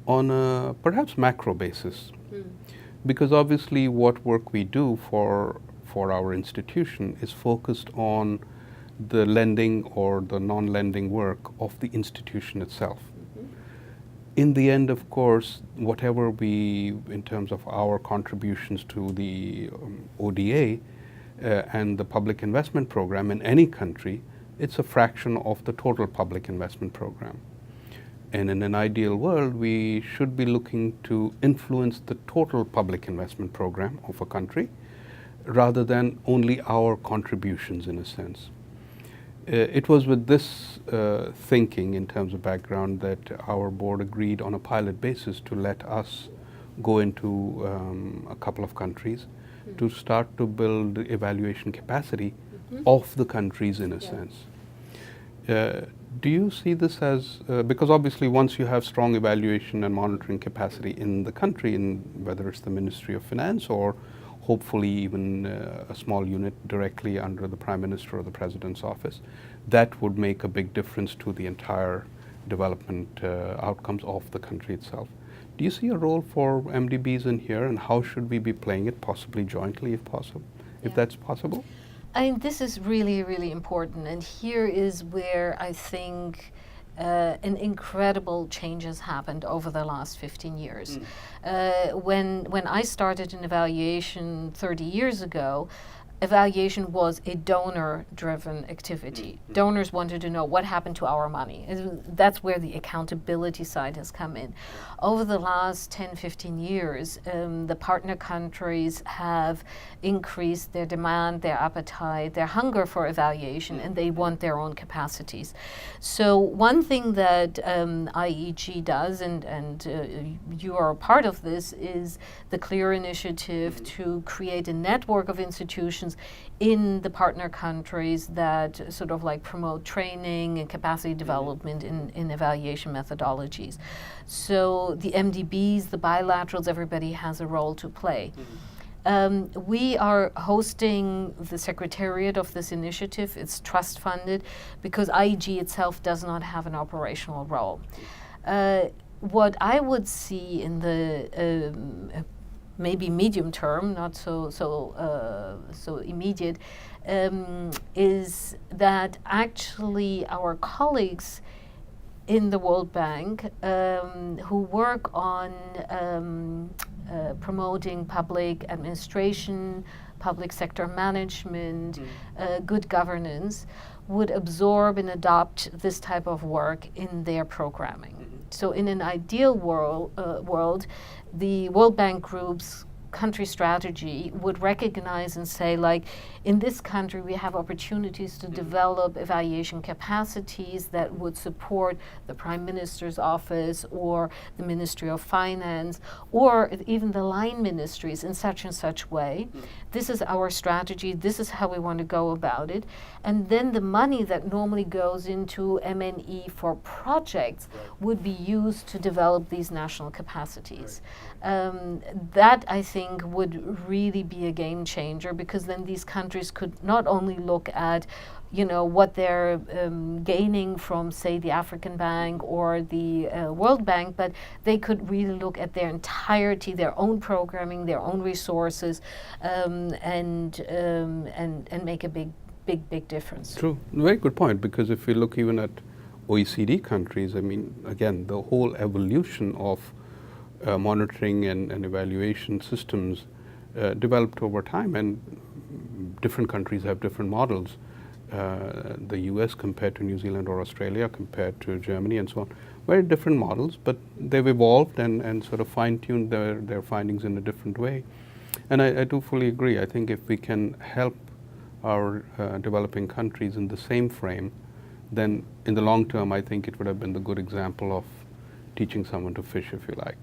on a perhaps macro basis. Because obviously what work we do for our institution is focused on the lending or the non-lending work of the institution itself. In the end, of course, whatever we, in terms of our contributions to the ODA and the public investment program in any country, it's a fraction of the total public investment program. And in an ideal world, we should be looking to influence the total public investment program of a country rather than only our contributions, in a sense. It was with this thinking in terms of background that our board agreed on a pilot basis to let us go into a couple of countries to start to build evaluation capacity of the countries, in a sense. Do you see this as, because obviously once you have strong evaluation and monitoring capacity in the country, in whether it's the Ministry of Finance or hopefully even a small unit directly under the Prime Minister or the President's office, that would make a big difference to the entire development outcomes of the country itself. Do you see a role for MDBs in here, and how should we be playing it, possibly jointly if possible, if that's possible? I mean, this is really, really important, and here is where I think an incredible change has happened over the last 15 years. When I started in evaluation 30 years ago, evaluation was a donor-driven activity. Donors wanted to know what happened to our money. That's where the accountability side has come in. Over the last 10, 15 years, the partner countries have increased their demand, their appetite, their hunger for evaluation, and they want their own capacities. So one thing that IEG does, and you are a part of this, is the CLEAR initiative to create a network of institutions in the partner countries that sort of like promote training and capacity development in evaluation methodologies. So the MDBs, the bilaterals, everybody has a role to play. We are hosting the secretariat of this initiative. It's trust funded because IEG itself does not have an operational role. What I would see in the maybe medium term, not so immediate, is that actually our colleagues in the World Bank who work on promoting public administration, public sector management, good governance, would absorb and adopt this type of work in their programming. So in an ideal world, the World Bank Group's country strategy would recognize and say, like, in this country we have opportunities to develop evaluation capacities that would support the Prime Minister's office or the Ministry of Finance or even the line ministries in such and such way. This is our strategy, this is how we want to go about it. And then the money that normally goes into MNE for projects would be used to develop these national capacities. That, I think, would really be a game changer, because then these countries could not only look at, you know, what they're gaining from, say, the African Bank or the World Bank, but they could really look at their entirety, their own programming, their own resources, and make a big difference. True, very good point, because if we look even at OECD countries, I mean, again, the whole evolution of monitoring and evaluation systems developed over time, and different countries have different models. The US compared to New Zealand or Australia compared to Germany and so on, very different models, but they've evolved and sort of fine-tuned their findings in a different way. And I do fully agree. I think if we can help our developing countries in the same frame, then in the long term I think it would have been the good example of teaching someone to fish, if you like.